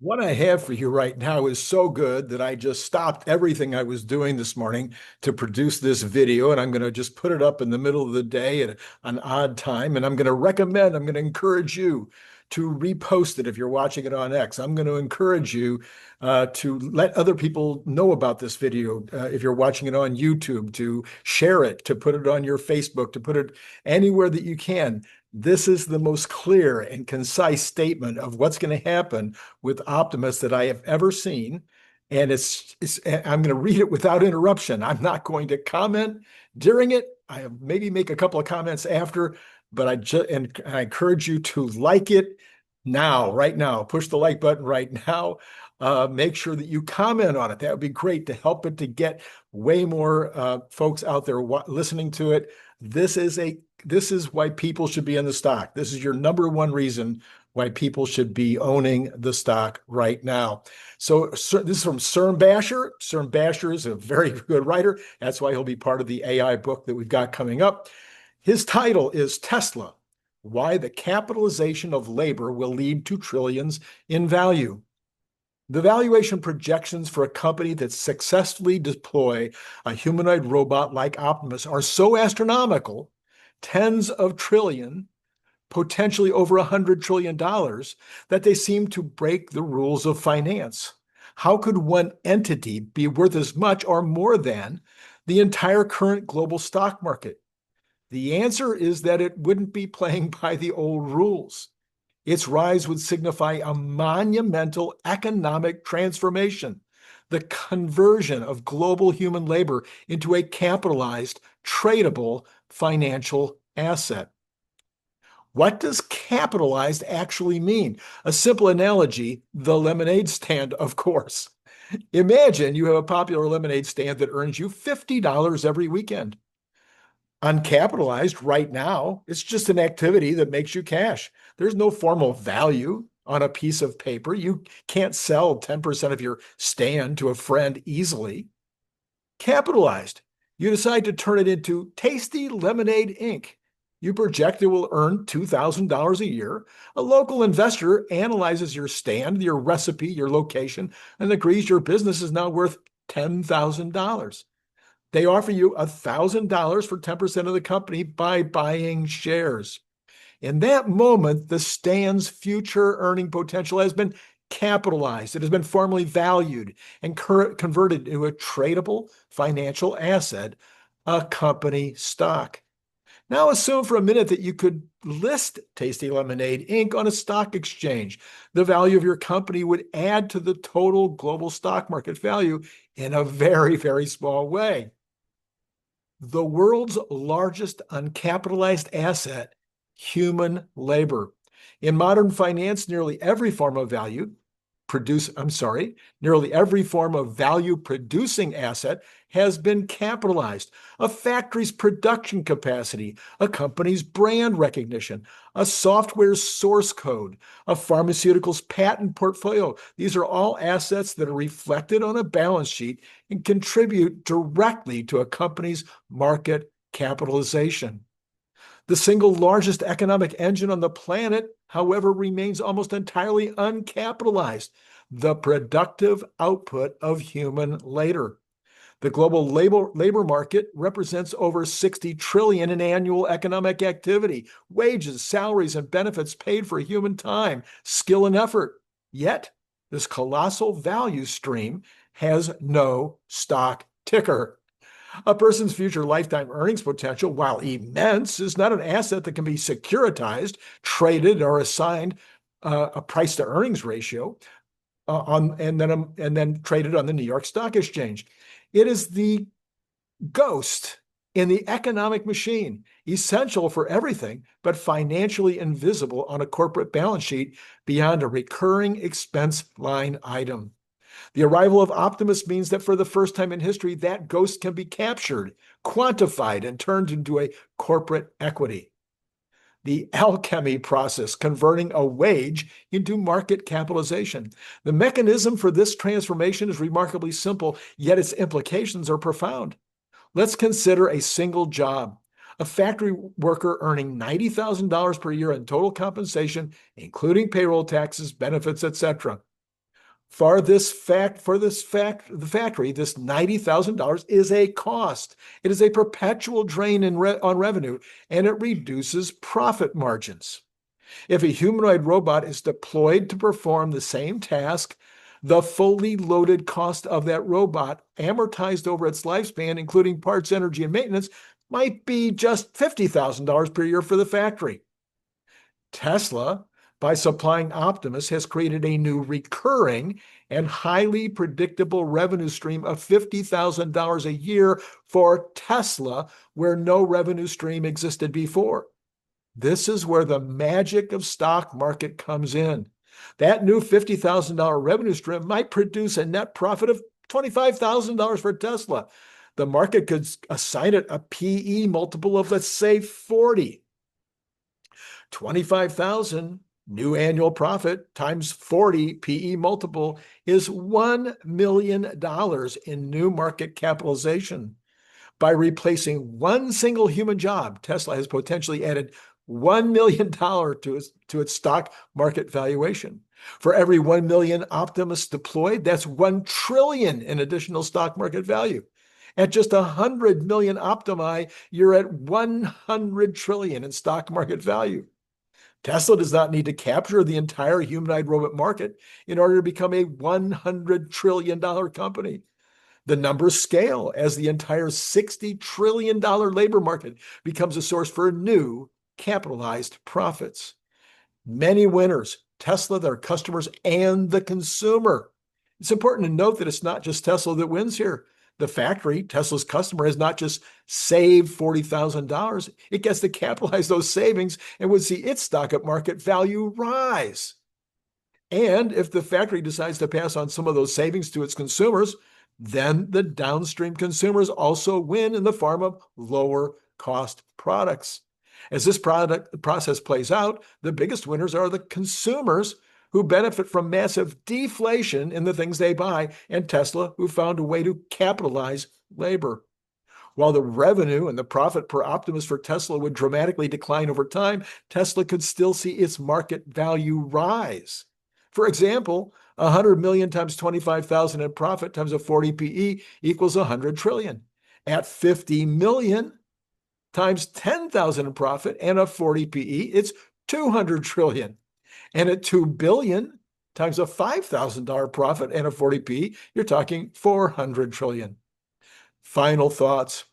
What I have for you right now is so good that I just stopped everything I was doing this morning to produce this video, and I'm going to just put it up in the middle of the day at an odd time. And I'm going to encourage you to repost it if you're watching it on X. I'm going to encourage you to let other people know about this video if you're watching it on YouTube, to share it, to put it on your Facebook, to put it anywhere that you can. This is the most clear and concise statement of what's going to happen with Optimus that I have ever seen. And I'm going to read it without interruption. I'm not going to comment during it. I maybe make a couple of comments after, but I encourage you to like it now, right now. Push the like button right now. Make sure that you comment on it. That would be great to help it to get way more folks out there listening to it. This is why people should be in the stock. This is your number one reason why people should be owning the stock right now. So this is from Cern Bahser. Cern Bahser is a very good writer. That's why he'll be part of the AI book that we've got coming up. His title is Tesla: Why the Capitalization of Labor Will Lead to Trillions in Value. The valuation projections for a company that successfully deploy a humanoid robot like Optimus are so astronomical, tens of trillion, potentially over $100 trillion, that they seem to break the rules of finance. How could one entity be worth as much or more than the entire current global stock market? The answer is that it wouldn't be playing by the old rules. Its rise would signify a monumental economic transformation, the conversion of global human labor into a capitalized, tradable financial asset. What does capitalized actually mean? A simple analogy: the lemonade stand, of course. Imagine you have a popular lemonade stand that earns you $50 every weekend. Uncapitalized right now, it's just an activity that makes you cash. There's no formal value on a piece of paper. You can't sell 10% of your stand to a friend easily. Capitalized, you decide to turn it into Tasty Lemonade Inc. You project it will earn $2,000 a year. A local investor analyzes your stand, your recipe, your location, and agrees your business is now worth $10,000. They offer you $1,000 for 10% of the company by buying shares. In that moment, the stand's future earning potential has been capitalized. It has been formally valued and converted into a tradable financial asset, a company stock. Now assume for a minute that you could list Tasty Lemonade Inc. on a stock exchange. The value of your company would add to the total global stock market value in a very, very small way. The world's largest uncapitalized asset, human labor. In modern finance, nearly every form of value producing asset has been capitalized. A factory's production capacity, a company's brand recognition, a software's source code, a pharmaceutical's patent portfolio. These are all assets that are reflected on a balance sheet and contribute directly to a company's market capitalization. The single largest economic engine on the planet, however, remains almost entirely uncapitalized: the productive output of human labor. The global labor market represents over 60 trillion in annual economic activity, wages, salaries, and benefits paid for human time, skill, and effort. Yet, this colossal value stream has no stock ticker. A person's future lifetime earnings potential, while immense, is not an asset that can be securitized, traded, or assigned a price to earnings ratio and then traded on the New York Stock Exchange. It is the ghost in the economic machine, essential for everything, but financially invisible on a corporate balance sheet beyond a recurring expense line item. The arrival of Optimus means that for the first time in history, that ghost can be captured, quantified, and turned into a corporate equity. The alchemy process, converting a wage into market capitalization. The mechanism for this transformation is remarkably simple, yet its implications are profound. Let's consider a single job. A factory worker earning $90,000 per year in total compensation, including payroll taxes, benefits, etc. The factory, this $90,000 is a cost. It is a perpetual drain on revenue, and it reduces profit margins. If a humanoid robot is deployed to perform the same task, the fully loaded cost of that robot, amortized over its lifespan, including parts, energy, and maintenance, might be just $50,000 per year for the factory. Tesla, by supplying Optimus, has created a new recurring and highly predictable revenue stream of $50,000 a year for Tesla, where no revenue stream existed before. This is where the magic of stock market comes in. That new $50,000 revenue stream might produce a net profit of $25,000 for Tesla. The market could assign it a PE multiple of, let's say, 40. 25,000 new annual profit times 40 PE multiple is $1 million in new market capitalization. By replacing one single human job, Tesla has potentially added $1 million to its stock market valuation. For every 1 million Optimus deployed, that's 1 trillion in additional stock market value. At just 100 million Optimi, you're at 100 trillion in stock market value. Tesla does not need to capture the entire humanoid robot market in order to become a $100 trillion company. The numbers scale as the entire $60 trillion labor market becomes a source for new capitalized profits. Many winners, Tesla, their customers, and the consumer. It's important to note that it's not just Tesla that wins here. The factory, Tesla's customer, has not just saved $40,000. It gets to capitalize those savings and would see its stock market value rise. And if the factory decides to pass on some of those savings to its consumers, then the downstream consumers also win in the form of lower cost products. As this process plays out, the biggest winners are the consumers, who benefit from massive deflation in the things they buy, and Tesla, who found a way to capitalize labor. While the revenue and the profit per Optimus for Tesla would dramatically decline over time, Tesla could still see its market value rise. For example, 100 million times 25,000 in profit times a 40 PE equals 100 trillion. At 50 million times 10,000 in profit and a 40 PE, it's 200 trillion. And at 2 billion times a $5,000 profit and a 40 PE, you're talking 400 trillion. Final thoughts.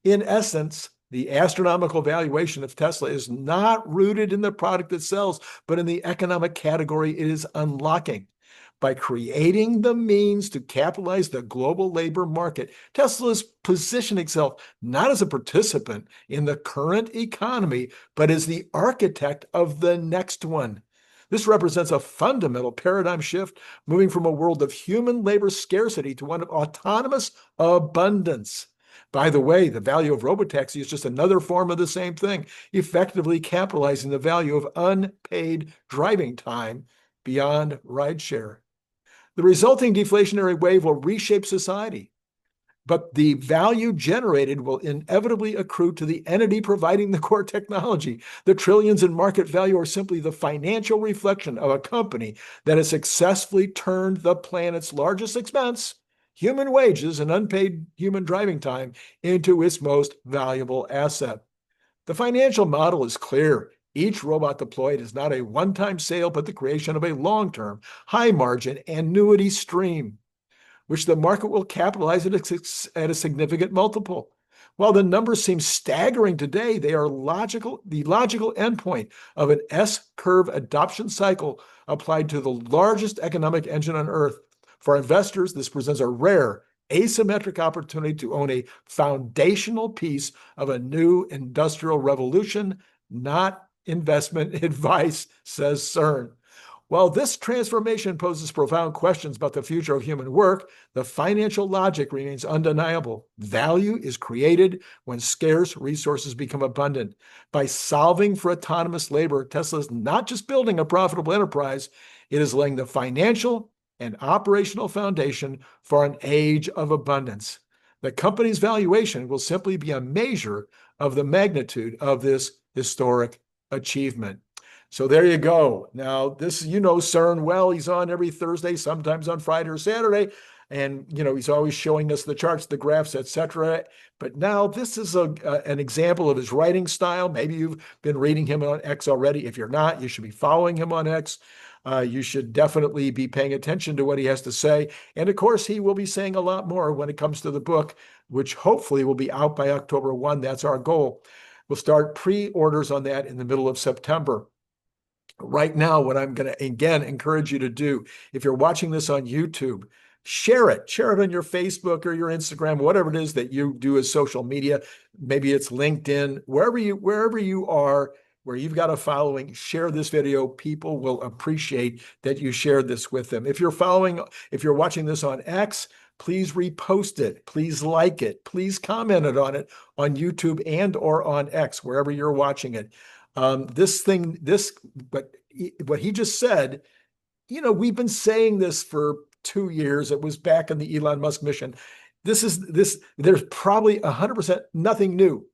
In essence, the astronomical valuation of Tesla is not rooted in the product it sells, but in the economic category it is unlocking. By creating the means to capitalize the global labor market, Tesla is positioning itself not as a participant in the current economy, but as the architect of the next one. This represents a fundamental paradigm shift, moving from a world of human labor scarcity to one of autonomous abundance. By the way, the value of robotaxi is just another form of the same thing, effectively capitalizing the value of unpaid driving time beyond rideshare. The resulting deflationary wave will reshape society, but the value generated will inevitably accrue to the entity providing the core technology. The trillions in market value are simply the financial reflection of a company that has successfully turned the planet's largest expense, human wages and unpaid human driving time, into its most valuable asset. The financial model is clear. Each robot deployed is not a one-time sale, but the creation of a long-term, high-margin annuity stream, which the market will capitalize at a significant multiple. While the numbers seem staggering today, they are the logical endpoint of an S-curve adoption cycle applied to the largest economic engine on Earth. For investors, this presents a rare, asymmetric opportunity to own a foundational piece of a new industrial revolution, not investment advice, says Cern. While this transformation poses profound questions about the future of human work, the financial logic remains undeniable. Value is created when scarce resources become abundant. By solving for autonomous labor, Tesla is not just building a profitable enterprise, it is laying the financial and operational foundation for an age of abundance. The company's valuation will simply be a measure of the magnitude of this historic achievement. So there you go. Now, this, you know, Cern well, he's on every Thursday, sometimes on Friday or Saturday. And, you know, he's always showing us the charts, the graphs, etc. But now this is an example of his writing style. Maybe you've been reading him on X already. If you're not, you should be following him on X. You should definitely be paying attention to what he has to say. And of course, he will be saying a lot more when it comes to the book, which hopefully will be out by October 1. That's our goal. We'll start pre-orders on that in the middle of September. Right now, what I'm going to again encourage you to do, if you're watching this on YouTube, share it. Share it on your Facebook or your Instagram, whatever it is that you do as social media. Maybe it's LinkedIn, wherever you are, where you've got a following, share this video. People will appreciate that you shared this with them. If you're watching this on X, please repost it. Please like it. Please comment on it on YouTube and or on X, wherever you're watching it. What he just said, you know, we've been saying this for 2 years. It was back in the Elon Musk mission. There's probably 100% nothing new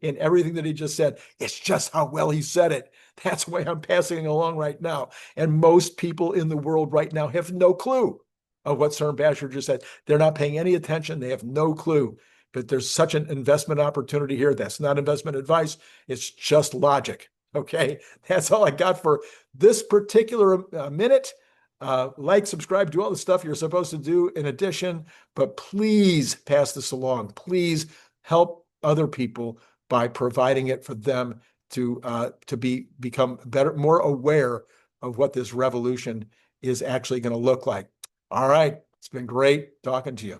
in everything that he just said. It's just how well he said it. That's why I'm passing it along right now. And most people in the world right now have no clue of what Cern Bahser just said. They're not paying any attention. They have no clue. But there's such an investment opportunity here. That's not investment advice. It's just logic. Okay, that's all I got for this particular minute. Like, subscribe, do all the stuff you're supposed to do in addition, but please pass this along. Please help other people by providing it for them to become better, more aware of what this revolution is actually going to look like. All right, it's been great talking to you.